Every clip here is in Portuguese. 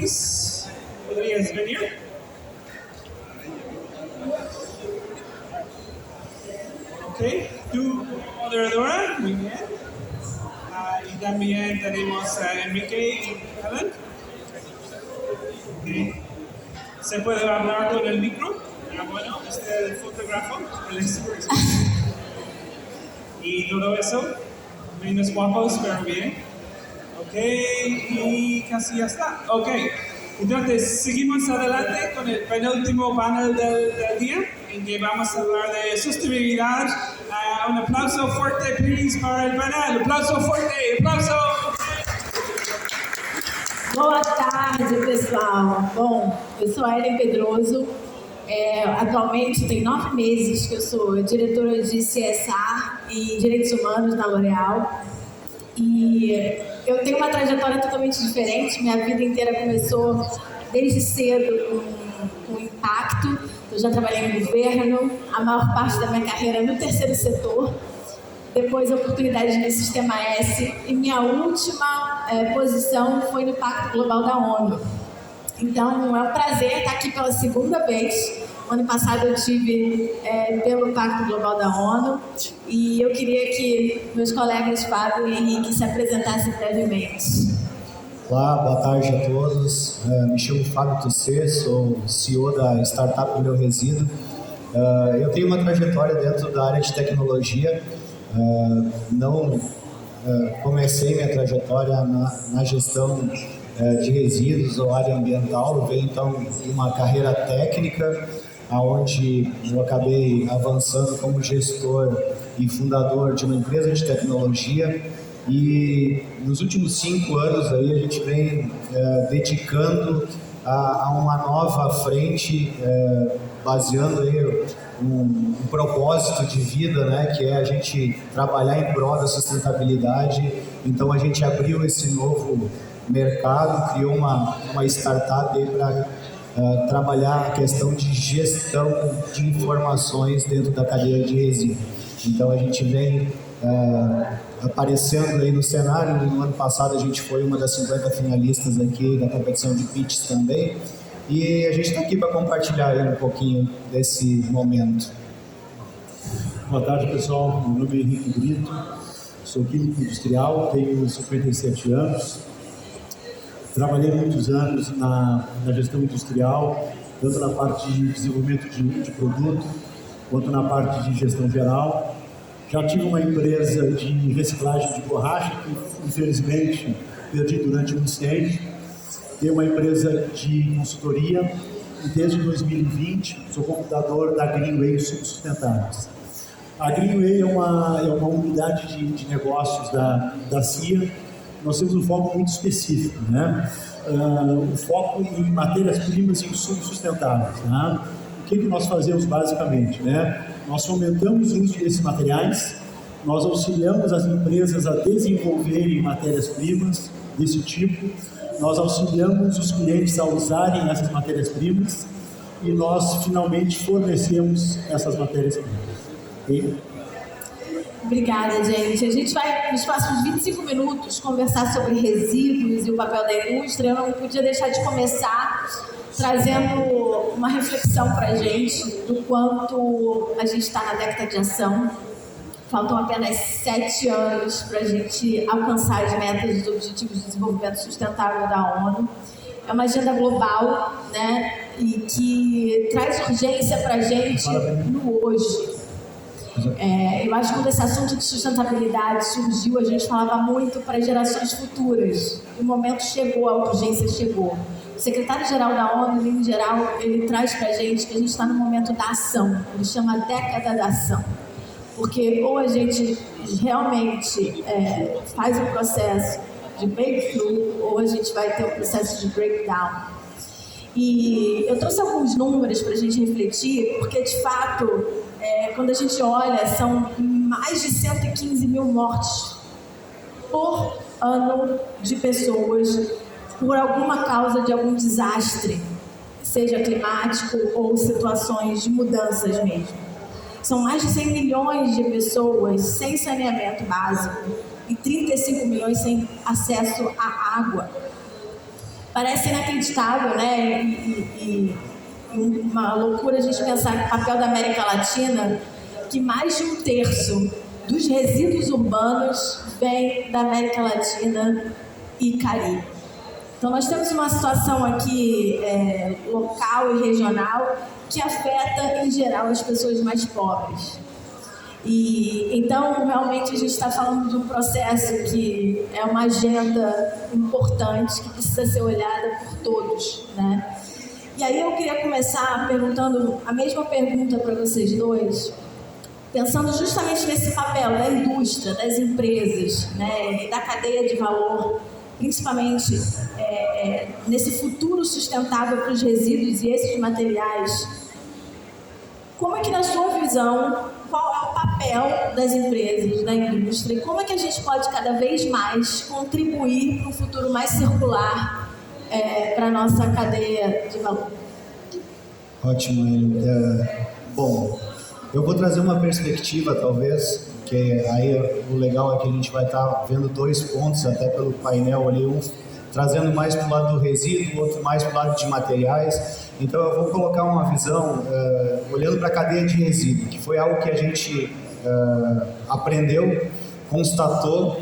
Luis, ¿podrías venir? Ok, tú, moderadora, muy bien. Y también tenemos a Enrique y Helen. Okay. ¿Se puede hablar con el micro? Bueno, este es el fotógrafo, el experto. Y todo eso, menos guapos, pero bien. Ok, y casi ya está. Ok, entonces seguimos adelante con el penúltimo panel del día, en que vamos a hablar de sostenibilidad. Un aplauso fuerte, please, para el panel. Aplauso fuerte, aplauso. Boa tarde, pessoal. Bom, eu sou a Ellen Pedroso. Atualmente tem 9 meses que eu sou diretora de CSR e Direitos Humanos na L'Oréal. E eu tenho uma trajetória totalmente diferente. Minha vida inteira começou desde cedo com impacto. Eu já trabalhei no governo, a maior parte da minha carreira no terceiro setor. Depois, a oportunidade no Sistema S. E minha última posição foi no Pacto Global da ONU. Então, é um prazer estar aqui pela segunda vez. Ano passado eu tive pelo Pacto Global da ONU e eu queria que meus colegas Fábio e Henrique se apresentassem brevemente. Olá, boa tarde a todos. Me chamo Fábio Tusset, sou CEO da startup Meu Resíduo. Eu tenho uma trajetória dentro da área de tecnologia. Não comecei minha trajetória na gestão de resíduos ou área ambiental. Eu venho então de uma carreira técnica, onde eu acabei avançando como gestor e fundador de uma empresa de tecnologia. E nos últimos 5 anos aí a gente vem dedicando a uma nova frente, baseando aí um propósito de vida, né, que é a gente trabalhar em prol da sustentabilidade. Então a gente abriu esse novo mercado, criou uma startup aí para trabalhar a questão de gestão de informações dentro da cadeia de resíduos. Então a gente vem aparecendo aí no cenário. No ano passado a gente foi uma das 50 finalistas aqui da competição de pitches também. E a gente está aqui para compartilhar aí um pouquinho desse momento. Boa tarde, pessoal. Meu nome é Henrique Brito, sou químico industrial, tenho 57 anos. Trabalhei muitos anos na gestão industrial, tanto na parte de desenvolvimento de produto, quanto na parte de gestão geral. Já tive uma empresa de reciclagem de borracha, que infelizmente perdi durante um incêndio. Tenho uma empresa de consultoria e desde 2020 sou cofundador da Greenway Sustentáveis. A Greenway é uma unidade de negócios da CIA. Nós temos um foco muito específico, né? O foco em matérias-primas e insumos sustentáveis. Né? O que nós fazemos basicamente? Né? Nós fomentamos o uso desses materiais, nós auxiliamos as empresas a desenvolverem matérias-primas desse tipo, nós auxiliamos os clientes a usarem essas matérias-primas e nós finalmente fornecemos essas matérias-primas. Okay? Obrigada, gente. A gente vai, nos próximos 25 minutos, conversar sobre resíduos e o papel da indústria. Eu não podia deixar de começar trazendo uma reflexão para a gente do quanto a gente está na década de ação. Faltam apenas 7 anos para a gente alcançar as metas dos Objetivos de Desenvolvimento Sustentável da ONU. É uma agenda global, né, e que traz urgência para a gente no hoje. Eu acho que quando esse assunto de sustentabilidade surgiu, a gente falava muito para gerações futuras. O momento chegou, a urgência chegou. O secretário-geral da ONU, em geral, ele traz para a gente que a gente está no momento da ação. Ele chama a década da ação. Porque ou a gente realmente faz o processo de breakthrough, ou a gente vai ter um processo de breakdown. E eu trouxe alguns números para a gente refletir, porque de fato, quando a gente olha, são mais de 115 mil mortes por ano de pessoas por alguma causa de algum desastre, seja climático ou situações de mudanças mesmo. São mais de 100 milhões de pessoas sem saneamento básico e 35 milhões sem acesso à água. Parece inacreditável, né? E uma loucura a gente pensar que o papel da América Latina, que mais de 1/3 dos resíduos urbanos vem da América Latina e Caribe. Então, nós temos uma situação aqui local e regional que afeta, em geral, as pessoas mais pobres. E então, realmente, a gente está falando de um processo que é uma agenda importante, que precisa ser olhada por todos, né? E aí eu queria começar perguntando a mesma pergunta para vocês dois, pensando justamente nesse papel da indústria, das empresas, né, e da cadeia de valor, principalmente nesse futuro sustentável para os resíduos e esses materiais. Como é que, na sua visão, qual é o papel das empresas, da indústria, e como é que a gente pode cada vez mais contribuir para um futuro mais circular para a nossa cadeia de valor? Ótimo, Hélio. Bom, eu vou trazer uma perspectiva, talvez, que aí o legal é que a gente vai estar vendo 2 pontos, até pelo painel ali, um trazendo mais para o lado do resíduo, outro mais para o lado de materiais. Então eu vou colocar uma visão olhando para a cadeia de resíduo, que foi algo que a gente aprendeu, constatou.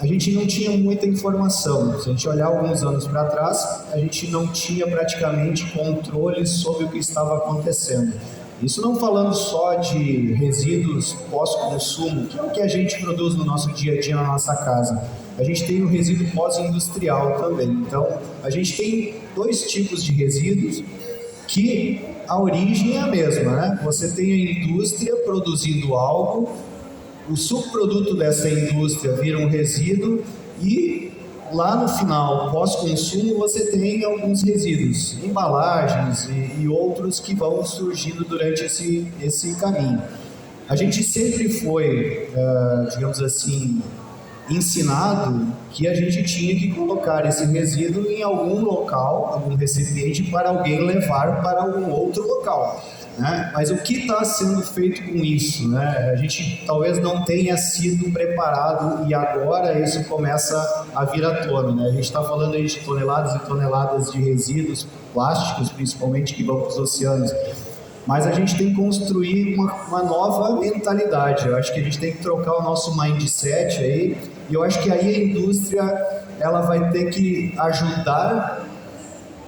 A gente não tinha muita informação. Se a gente olhar alguns anos para trás, a gente não tinha praticamente controle sobre o que estava acontecendo. Isso não falando só de resíduos pós-consumo, que é o que a gente produz no nosso dia a dia na nossa casa. A gente tem o resíduo pós-industrial também. Então, a gente tem 2 tipos de resíduos que a origem é a mesma, né? Você tem a indústria produzindo algo, o subproduto dessa indústria vira um resíduo e lá no final, pós-consumo, você tem alguns resíduos, embalagens e outros que vão surgindo durante esse caminho. A gente sempre foi, digamos assim, ensinado que a gente tinha que colocar esse resíduo em algum local, algum recipiente, para alguém levar para algum outro local, né? Mas o que está sendo feito com isso, né? A gente talvez não tenha sido preparado e agora isso começa a vir à tona, né? A gente está falando aí de toneladas e toneladas de resíduos plásticos, principalmente, que vão para os oceanos. Mas a gente tem que construir uma nova mentalidade. Eu acho que a gente tem que trocar o nosso mindset aí. E eu acho que aí a indústria ela vai ter que ajudar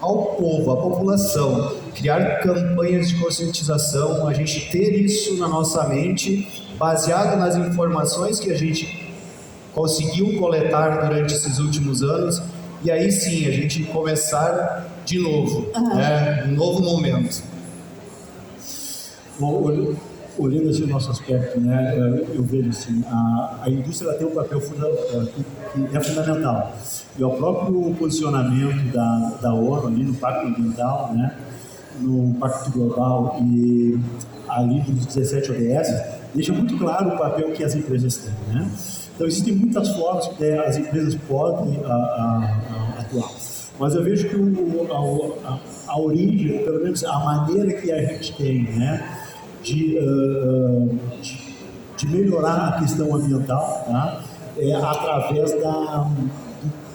ao povo, à população, criar campanhas de conscientização, a gente ter isso na nossa mente, baseado nas informações que a gente conseguiu coletar durante esses últimos anos. E aí sim, a gente começar de novo, né? Um novo momento. Bom, olhando assim o nosso aspecto, né, eu vejo assim, a indústria ela tem um papel que é fundamental. E o próprio posicionamento da ONU ali no Pacto Ambiental, né, no Pacto Global e ali dos 17 ODS, deixa muito claro o papel que as empresas têm, né? Então existem muitas formas que as empresas podem atuar. Mas eu vejo que a origem, ou pelo menos a maneira que a gente tem, né, de melhorar a questão ambiental, tá? Através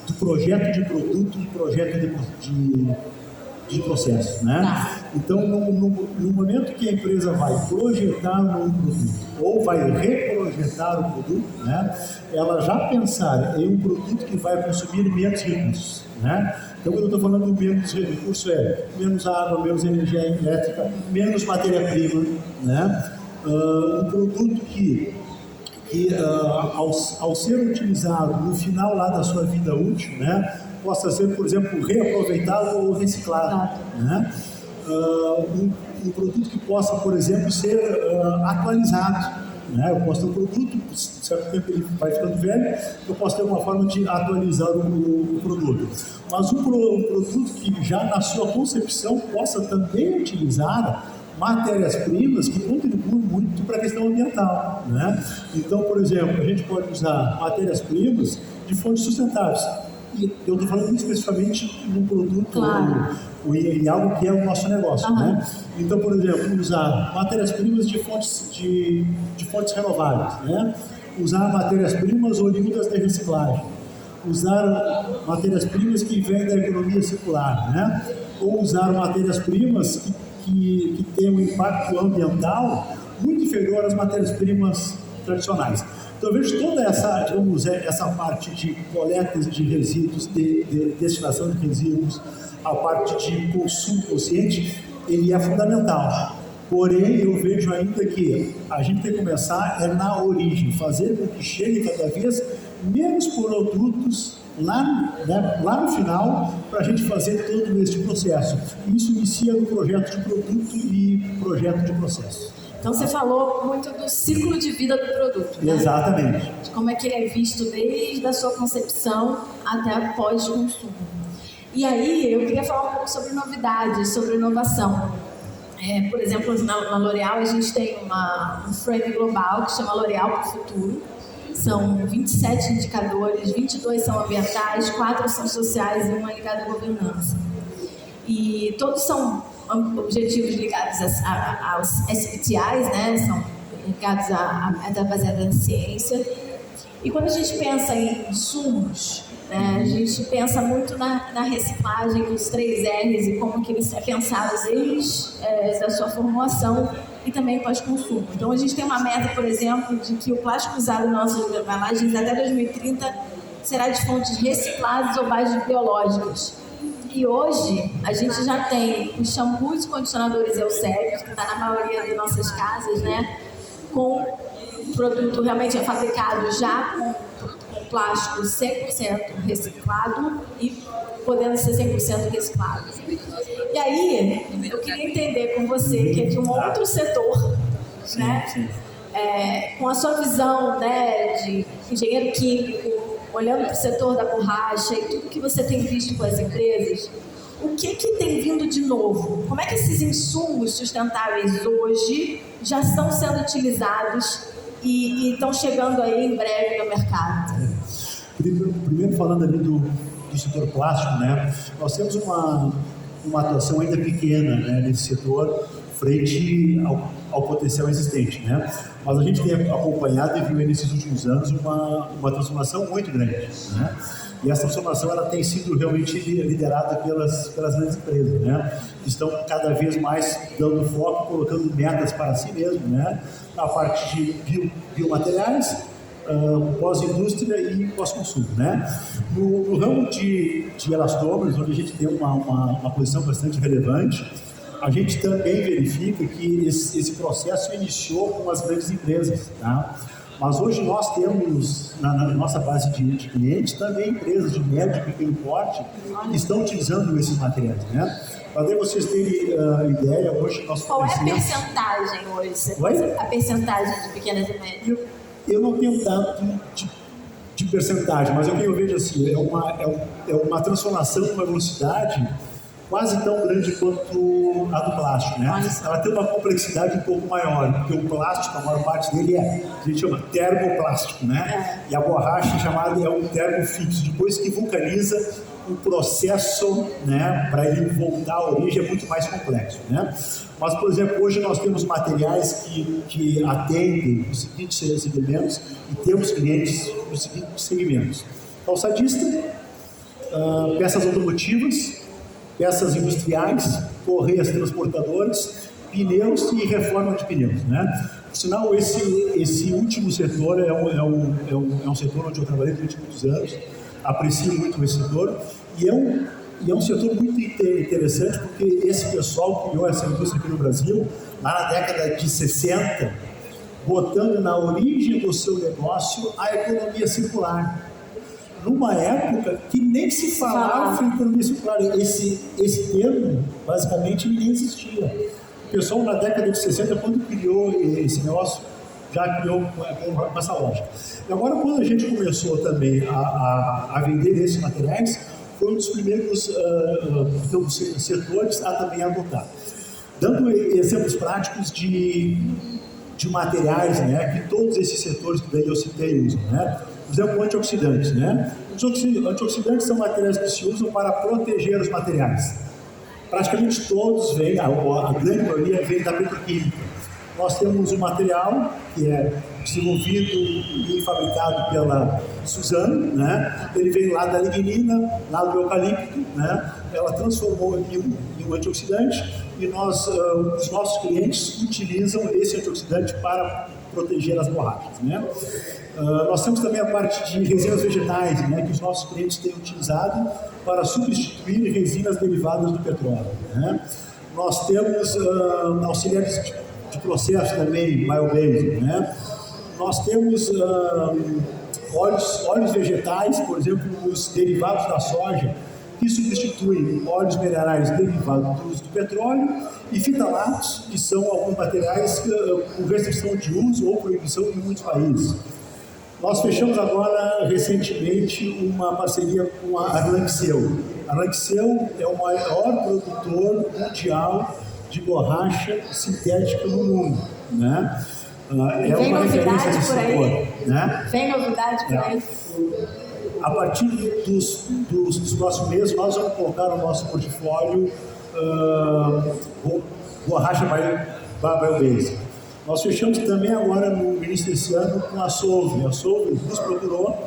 do projeto de produto e projeto de processo, né? Então, no momento que a empresa vai projetar um produto ou vai reprojetar o produto, né, ela já pensar em um produto que vai consumir menos recursos, né? Então, quando eu estou falando de menos recursos, menos água, menos energia elétrica, menos matéria-prima, né? Um produto que ao ser utilizado no final lá da sua vida útil, né, possa ser, por exemplo, reaproveitado ou reciclado, né? Um produto que possa, por exemplo, ser atualizado. Né? Eu posso ter um produto, certo tempo ele vai ficando velho, eu posso ter uma forma de atualizar o produto. Mas um produto que já na sua concepção possa também utilizar matérias-primas que contribuem muito para a questão ambiental, né? Então, por exemplo, a gente pode usar matérias-primas de fontes sustentáveis. E eu estou falando especificamente num produto, claro, em algo que é o nosso negócio, né? Então, por exemplo, usar matérias-primas de fontes renováveis, né? Usar matérias-primas oriundas da reciclagem. usar matérias-primas que vêm da economia circular, né? Ou usar matérias-primas que têm um impacto ambiental muito inferior às matérias-primas tradicionais. Então, eu vejo toda essa, digamos, essa parte de coletas de resíduos, de destinação de resíduos, a parte de consumo consciente, ele é fundamental. Porém, eu vejo ainda que a gente tem que começar na origem, fazer com que chegue cada vez menos produtos lá no final, para a gente fazer todo este processo. Isso inicia no projeto de produto e projeto de processo. Então você falou muito do ciclo de vida do produto, né? Exatamente. De como é que ele é visto desde a sua concepção até a pós-consumo. E aí eu queria falar um pouco sobre novidades, sobre inovação. Por exemplo, na L'Oréal a gente tem um frame global que chama L'Oréal para o Futuro. São 27 indicadores, 22 são ambientais, 4 são sociais e 1 é ligado à governança. E todos são objetivos ligados aos SBTIs, né? São ligados à baseada na ciência. E quando a gente pensa em insumos, né, a gente pensa muito na reciclagem dos 3 R's e como que eles são pensados desde a sua formulação e também pós-consumo. Então a gente tem uma meta, por exemplo, de que o plástico usado nas nossas embalagens até 2030 será de fontes recicladas ou bases biológicas. E hoje a gente já tem os shampoos e condicionadores eusébicos, que está na maioria das nossas casas, né, com o produto realmente fabricado já com plástico 100% reciclado e podendo ser 100% reciclado. E aí, eu queria entender com você que é de um outro setor, né, com a sua visão, né, de engenheiro químico, olhando para o setor da borracha e tudo que você tem visto com as empresas, o que tem vindo de novo? Como é que esses insumos sustentáveis hoje já estão sendo utilizados e estão chegando aí em breve no mercado? Primeiro falando ali do setor plástico, né? Nós temos uma atuação ainda pequena, né, nesse setor frente ao potencial existente, né? Mas a gente tem acompanhado e viu nesses últimos anos uma transformação muito grande, né? E essa transformação ela tem sido realmente liderada pelas grandes empresas, né? Que estão cada vez mais dando foco, colocando metas para si mesmo, né? Na parte de biomateriais, pós-indústria e pós-consumo, né? No ramo de elastômeros, onde a gente tem uma posição bastante relevante, a gente também verifica que esse processo iniciou com as grandes empresas, tá? Mas hoje nós temos, na nossa base de clientes, também empresas de médio e pequeno porte que estão utilizando esses materiais, né? Para vocês terem ideia, hoje nós Qual é a percentagem hoje? A percentagem de pequenas e médias? Eu não tenho dado de percentagem, mas o que eu vejo assim, é uma transformação, uma velocidade quase tão grande quanto a do plástico, né? Ela tem uma complexidade um pouco maior, porque o plástico, a maior parte dele a gente chama termoplástico, né? E a borracha chamada é um termofixo, depois que vulcaniza, o processo, né, para ele voltar à origem é muito mais complexo, né? Mas, por exemplo, hoje nós temos materiais que atendem os seguintes segmentos e temos clientes nos seguintes segmentos: calçadista, peças automotivas, peças industriais, correias transportadoras, pneus e reforma de pneus, né? Por sinal, esse último setor é um setor onde eu trabalhei durante muitos anos, aprecio muito esse setor, e é um setor muito interessante, porque esse pessoal criou essa indústria aqui no Brasil, lá na década de 60, botando na origem do seu negócio a economia circular. Numa época que nem se falava em economia circular, esse termo basicamente nem existia. O pessoal na década de 60, quando criou esse negócio, já criou com essa lógica. E agora, quando a gente começou também a vender esses materiais, foi um dos primeiros setores a também adotar. Dando exemplos práticos de materiais, né, que todos esses setores que daí eu citei usam, né? Por exemplo, antioxidantes, né? Os antioxidantes são materiais que se usam para proteger os materiais. Praticamente todos vêm, a grande maioria vem da petroquímica. Nós temos um material que é desenvolvido e fabricado pela Suzano, né? Ele veio lá da lignina, lá do eucalipto, né? Ela transformou em um antioxidante e os nossos clientes utilizam esse antioxidante para proteger as borrachas, né? Nós temos também a parte de resinas vegetais, né, que os nossos clientes têm utilizado para substituir resinas derivadas do petróleo, né? Nós temos auxiliares de processo também, biobased, né? Nós temos óleos vegetais, por exemplo, os derivados da soja, que substituem óleos minerais derivados do petróleo, e fitalatos, que são alguns materiais com restrição de uso ou proibição em muitos países. Nós fechamos agora, recentemente, uma parceria com a Lanxeu. A Lanxeu é o maior produtor mundial de borracha sintética no mundo, né? É Vem uma referência novidade nesse por aí? setor, né? Vem novidade por aí? A partir dos próximos meses, nós vamos colocar no nosso portfólio borracha biobased. Nós fechamos também agora, no início desse ano, com a Solvay. A Solvay nos procurou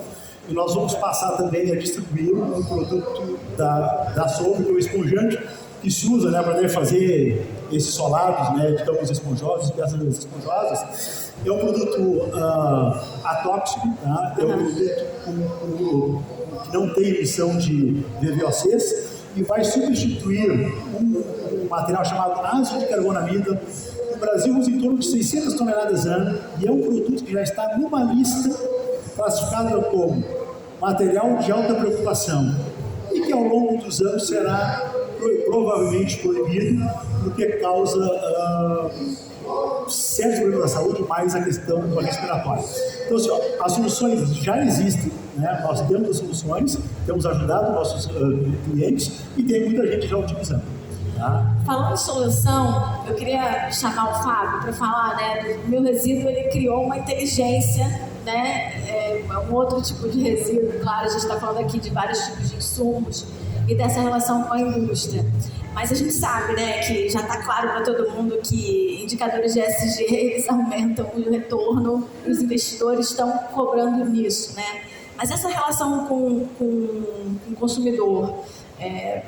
e nós vamos passar também a distribuir um produto da Solvay, que é o esponjante, que se usa, né, para fazer esses solados, né, de tampos esponjosos, peças esponjosas. É um produto atóxico, tá? É um produto que não tem emissão de VVOCs e vai substituir um material chamado ácido de carbonamida. O Brasil usa em torno de 600 toneladas ano e é um produto que já está numa lista classificada como material de alta preocupação e que ao longo dos anos será provavelmente proibido porque causa sérios problemas da saúde, mais a questão respiratória. Então, assim, as soluções já existem, né? Nós temos as soluções, temos ajudado nossos clientes e tem muita gente já utilizando. Tá? Falando em solução, eu queria chamar o Fábio para falar, né, do meu resíduo. Ele criou uma inteligência, né, um outro tipo de resíduo. Claro, a gente está falando aqui de vários tipos de insumos e dessa relação com a indústria. Mas a gente sabe, né, que já está claro para todo mundo que indicadores de ESG, eles aumentam o retorno e os investidores estão cobrando nisso, né? Mas essa relação com o consumidor,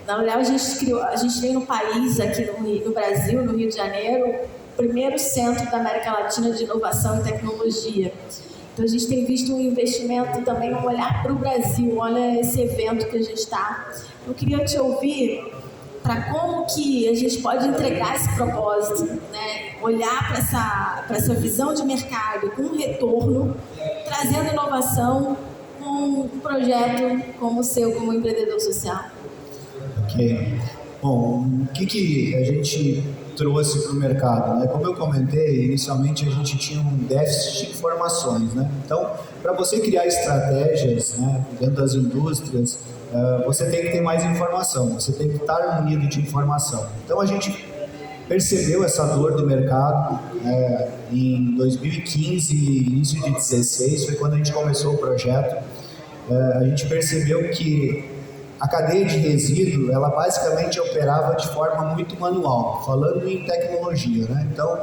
na verdade, a gente tem no país, aqui no Brasil, no Rio de Janeiro, o primeiro centro da América Latina de inovação e tecnologia. Então, a gente tem visto um investimento também, um olhar para o Brasil. Olha esse evento que a gente está. Eu queria te ouvir para como que a gente pode entregar esse propósito, né? Olhar para essa visão de mercado com retorno, trazendo inovação com um projeto como o seu, como empreendedor social. Ok. Bom, o que a gente trouxe para o mercado, né? Como eu comentei, inicialmente a gente tinha um déficit de informações, né? Então, para você criar estratégias, né, dentro das indústrias, você tem que ter mais informação, você tem que estar munido de informação. Então, a gente percebeu essa dor do mercado em 2015 e início de 2016, foi quando a gente começou o projeto. A gente percebeu que a cadeia de resíduo, ela basicamente operava de forma muito manual, falando em tecnologia, né? Então,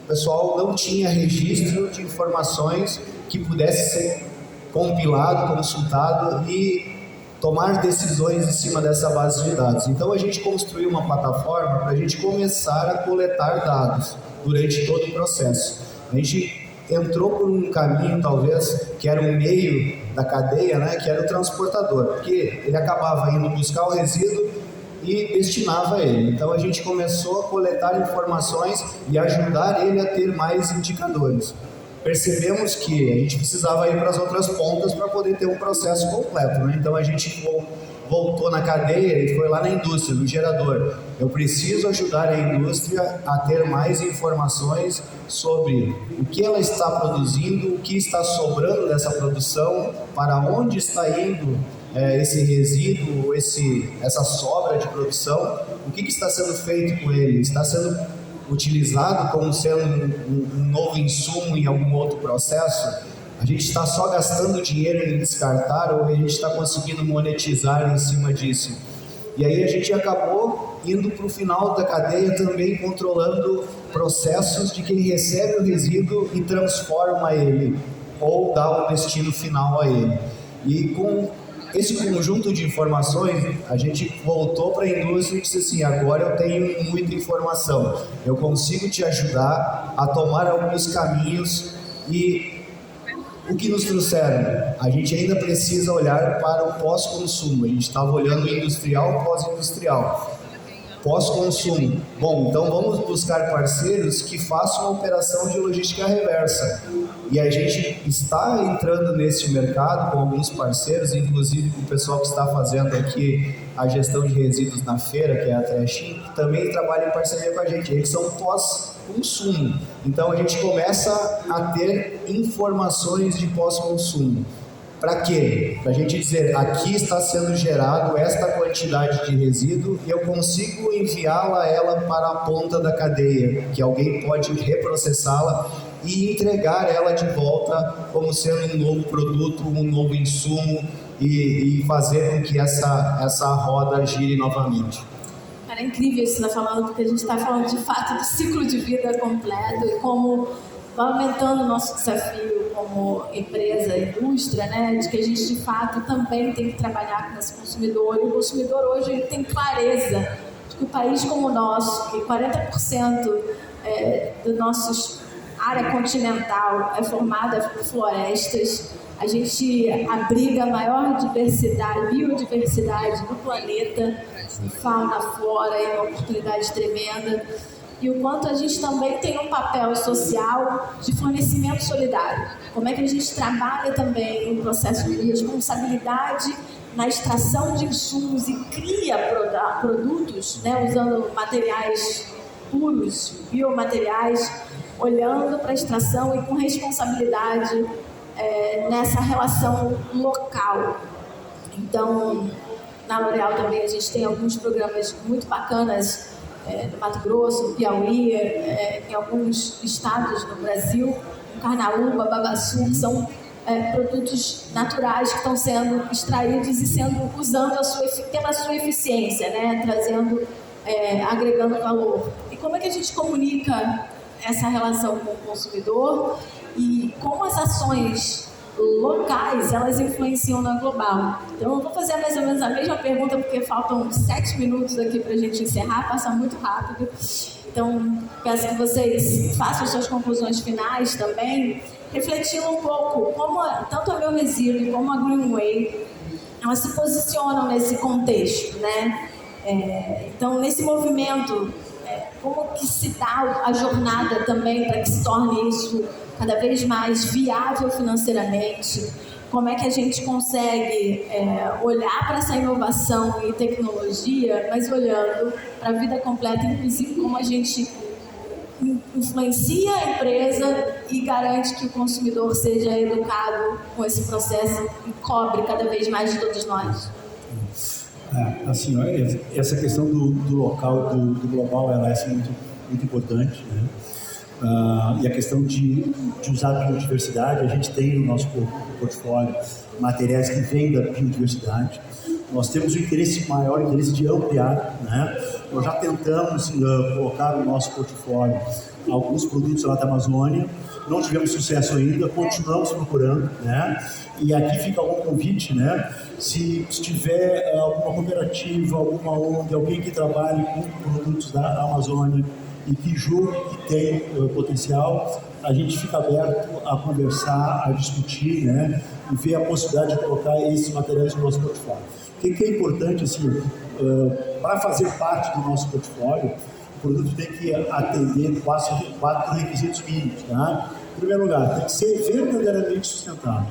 o pessoal não tinha registro de informações que pudesse ser compilado, consultado e tomar decisões em cima dessa base de dados. Então, a gente construiu uma plataforma para a gente começar a coletar dados durante todo o processo. A gente entrou por um caminho, talvez, que era o meio da cadeia, né, que era o transportador, porque ele acabava indo buscar o resíduo e destinava ele. Então, a gente começou a coletar informações e ajudar ele a ter mais indicadores. Percebemos que a gente precisava ir para as outras pontas para poder ter um processo completo, né? Então, a gente voltou na cadeia e foi lá na indústria, no gerador. Eu preciso ajudar a indústria a ter mais informações sobre o que ela está produzindo, o que está sobrando dessa produção, para onde está indo esse resíduo, essa sobra de produção, o que está sendo feito com ele, está sendo utilizado como sendo um novo insumo em algum outro processo? A gente está só gastando dinheiro em descartar ou a gente está conseguindo monetizar em cima disso? E aí a gente acabou indo para o final da cadeia também controlando processos de quem recebe o resíduo e transforma ele, ou dá o destino final a ele. E com esse conjunto de informações, a gente voltou para a indústria e disse assim, agora eu tenho muita informação, eu consigo te ajudar a tomar alguns caminhos. E o que nos trouxeram? A gente ainda precisa olhar para o pós-consumo, a gente estava olhando industrial, pós-industrial. Pós-consumo. Bom, então vamos buscar parceiros que façam a operação de logística reversa. E a gente está entrando nesse mercado com alguns parceiros, inclusive com o pessoal que está fazendo aqui a gestão de resíduos na feira, que é a Trashing, que também trabalha em parceria com a gente. Eles são pós-consumo. Então a gente começa a ter informações de pós-consumo. Para quê? Para a gente dizer, aqui está sendo gerado esta quantidade de resíduo e eu consigo enviá-la ela para a ponta da cadeia, que alguém pode reprocessá-la e entregar ela de volta como sendo um novo produto, um novo insumo e fazer com que essa roda gire novamente. Cara, é incrível isso que você está falando, porque a gente está falando de fato do ciclo de vida completo e como vai aumentando o nosso desafio como empresa, indústria, né, de que a gente de fato também tem que trabalhar com esse consumidor. E o consumidor hoje ele tem clareza de que o país como o nosso, que 40% do nosso área continental é formada por florestas, a gente abriga a maior biodiversidade do planeta, fauna, flora, é uma oportunidade tremenda. E o quanto a gente também tem um papel social de fornecimento solidário. Como é que a gente trabalha também no processo de responsabilidade na extração de insumos e cria produtos, né, usando materiais puros, biomateriais, olhando para a extração e com responsabilidade nessa relação local. Então, na L'Oréal também a gente tem alguns programas muito bacanas no Mato Grosso, Piauí, em alguns estados no Brasil, Carnaúba, Babaçu, são produtos naturais que estão sendo extraídos e usando pela sua eficiência, né? Trazendo, agregando valor. E como é que a gente comunica essa relação com o consumidor e como as ações locais, elas influenciam na global? Então eu vou fazer mais ou menos a mesma pergunta, porque faltam 7 minutos aqui para a gente encerrar, passa muito rápido. Então peço que vocês façam suas conclusões finais também, refletindo um pouco como tanto a Meu Resíduo como a Greenway, elas se posicionam nesse contexto, né? Então nesse movimento, como que se dá a jornada também para que se torne isso cada vez mais viável financeiramente? Como é que a gente consegue olhar para essa inovação e tecnologia, mas olhando para a vida completa, inclusive como a gente influencia a empresa e garante que o consumidor seja educado com esse processo e cobre cada vez mais de todos nós? Assim, essa questão do local, do global, ela é assim, muito importante, né? E a questão de usar a biodiversidade, a gente tem no nosso portfólio materiais que vêm da biodiversidade. Nós temos o maior interesse de ampliar, né? Nós já tentamos colocar no nosso portfólio alguns produtos lá da Amazônia, não tivemos sucesso ainda, continuamos procurando, né? E aqui fica algum convite, né? Se tiver alguma cooperativa, alguma ONG, alguém que trabalhe com produtos da Amazônia e que julgue que tem potencial, a gente fica aberto a conversar, a discutir, né? E ver a possibilidade de colocar esses materiais no nosso portfólio. O que é importante, assim, para fazer parte do nosso portfólio, o produto tem que atender quatro requisitos mínimos, tá? Em primeiro lugar, tem que ser verdadeiramente sustentável.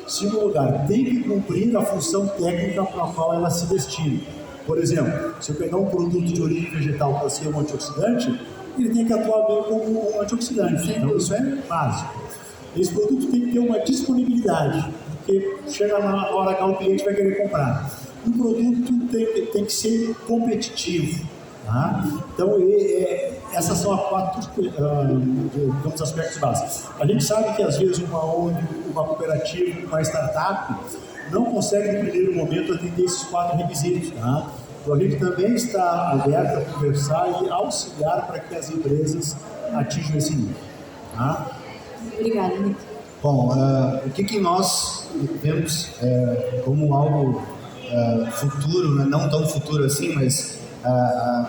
Em segundo lugar, tem que cumprir a função técnica para a qual ela se destina. Por exemplo, se eu pegar um produto de origem vegetal para ser um antioxidante, ele tem que atuar bem como um antioxidante. Então, isso é básico. Esse produto tem que ter uma disponibilidade, porque chega na hora que o cliente vai querer comprar. Um produto tem que ser competitivo. Tá? Então, essas são as 4 digamos, aspectos básicos. A gente sabe que, às vezes, uma ONG, uma cooperativa, uma startup não consegue, no primeiro momento, atender esses 4 requisitos. Tá? Então, a gente também está aberto a conversar e auxiliar para que as empresas atinjam esse nível. Tá? Obrigada, Nick. Bom, o que nós vemos como algo futuro, né? Não tão futuro assim, mas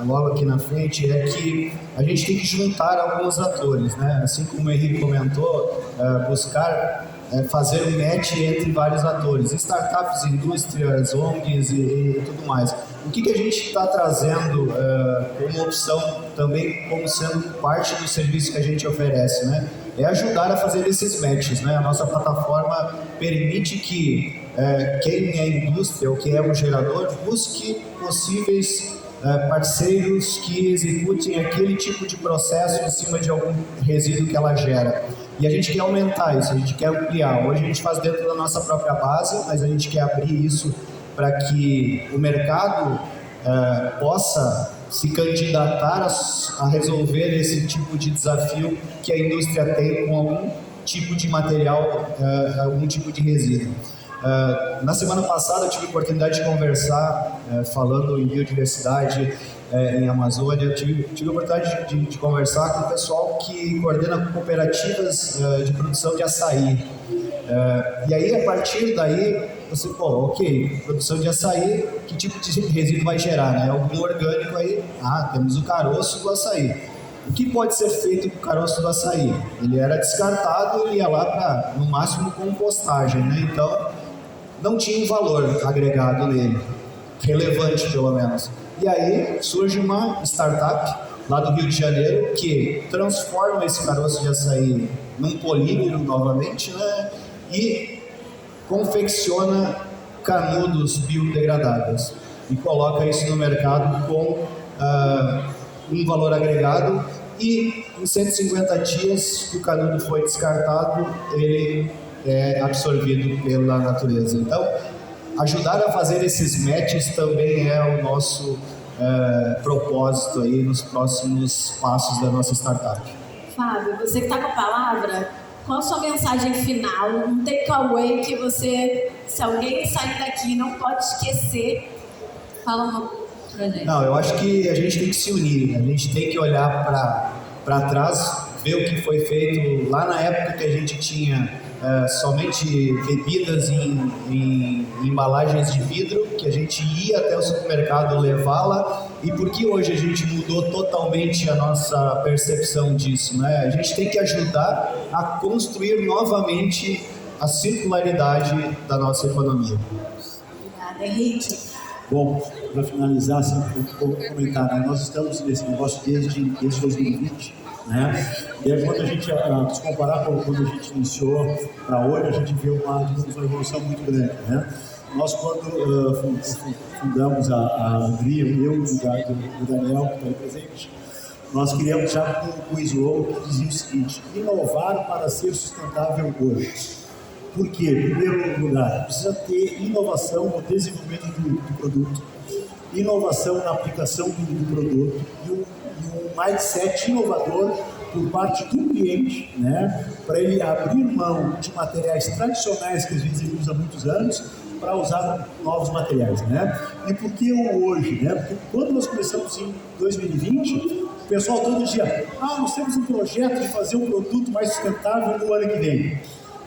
logo aqui na frente, é que a gente tem que juntar alguns atores, né? Assim como o Henrique comentou, buscar fazer um match entre vários atores, startups, indústrias, ONGs e tudo mais. O que a gente está trazendo como opção também, como sendo parte do serviço que a gente oferece, né? É ajudar a fazer esses matches, né? A nossa plataforma permite que quem é indústria ou quem é um gerador busque possíveis parceiros que executem aquele tipo de processo em cima de algum resíduo que ela gera. E a gente quer aumentar isso, a gente quer ampliar. Hoje a gente faz dentro da nossa própria base, mas a gente quer abrir isso para que o mercado possa se candidatar a resolver esse tipo de desafio que a indústria tem com algum tipo de material, algum tipo de resíduo. Na semana passada eu tive a oportunidade de conversar, falando em biodiversidade em Amazônia, eu tive a oportunidade de conversar com o pessoal que coordena cooperativas de produção de açaí. E aí, a partir daí, você, ok, produção de açaí, que tipo de resíduo vai gerar, né? Algum orgânico aí, temos o caroço do açaí. O que pode ser feito com o caroço do açaí? Ele era descartado e ia lá para, no máximo, compostagem, né? Então, não tinha um valor agregado nele, relevante pelo menos. E aí surge uma startup lá do Rio de Janeiro que transforma esse caroço de açaí num polímero novamente, né? E confecciona canudos biodegradáveis e coloca isso no mercado com um valor agregado, e em 150 dias que o canudo foi descartado, ele é absorvido pela natureza. Então, ajudar a fazer esses matches também é o nosso propósito aí nos próximos passos da nossa startup. Fábio, você que está com a palavra, qual a sua mensagem final, um takeaway que você, se alguém sair daqui, não pode esquecer? Fala uma pra gente. Não, eu acho que a gente tem que se unir, a gente tem que olhar para trás, ver o que foi feito lá na época que a gente tinha somente bebidas em embalagens de vidro, que a gente ia até o supermercado levá-la, e por que hoje a gente mudou totalmente a nossa percepção disso, né? A gente tem que ajudar a construir novamente a circularidade da nossa economia. Obrigada, Henrique. Bom, para finalizar, assim, vou comentar, né? Nós estamos nesse negócio desde 2020, né? E aí, quando a gente, se comparar com quando a gente iniciou para hoje, a gente vê uma evolução muito grande, né? Nós, quando fundamos a Agri, eu e o Daniel, que está aí presente, nós criamos já um slogan que dizia o seguinte: inovar para ser sustentável hoje. Por quê? Em primeiro lugar, precisa ter inovação no desenvolvimento do produto, inovação na aplicação do produto e um mindset inovador por parte do cliente, né, para ele abrir mão de materiais tradicionais que às vezes ele usa há muitos anos para usar novos materiais, né? E por que hoje, né? Porque quando nós começamos em 2020, o pessoal todo dia, nós temos um projeto de fazer um produto mais sustentável no ano que vem.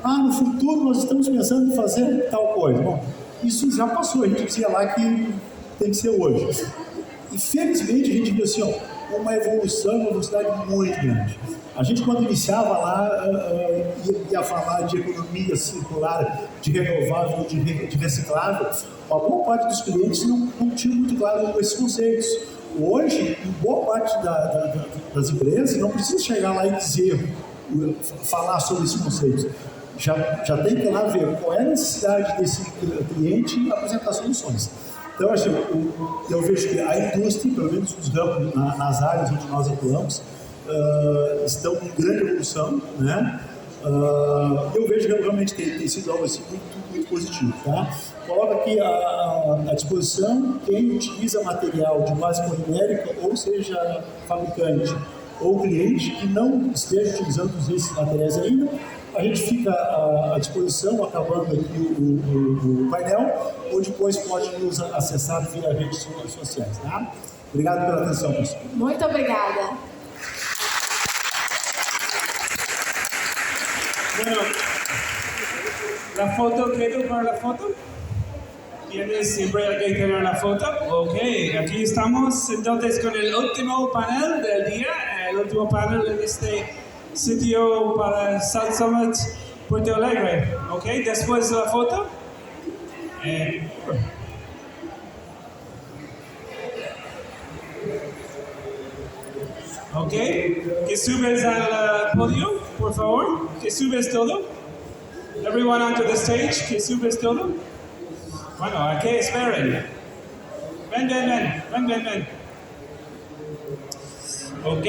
No futuro nós estamos pensando em fazer tal coisa. Bom, isso já passou, a gente dizia lá que tem que ser hoje. E felizmente a gente viu assim, uma evolução, uma velocidade muito grande. A gente, quando iniciava lá, ia falar de economia circular, de renovável, de reciclável. A boa parte dos clientes não tinha muito claro esses conceitos. Hoje, em boa parte das empresas, não precisa chegar lá e dizer, falar sobre esses conceitos. Já tem que ir lá ver qual é a necessidade desse cliente e apresentar soluções. Então, eu vejo que a indústria, pelo menos os ramos, nas áreas onde nós atuamos, estão em grande evolução, né? Eu vejo que realmente tem sido algo assim muito positivo, tá? Coloca aqui à disposição quem utiliza material de base polimérica, ou seja, fabricante ou cliente que não esteja utilizando esses materiais ainda, a gente fica à disposição, acabando aqui o painel, ou depois pode nos acessar via redes sociais, tá? Obrigado pela atenção, pessoal. Muito obrigada. Bueno, la foto, ¿quedó para la foto? ¿Tienes siempre hay que tener la foto? Ok, aquí estamos entonces con el último panel del día, el último panel en este sitio para South Summit Puerto Alegre. Ok, después de la foto. Ok, que subes al podio, por favor, que subes todo. Everyone onto the stage, que subes todo. Bueno, ¿a qué esperen? Ven. Ok.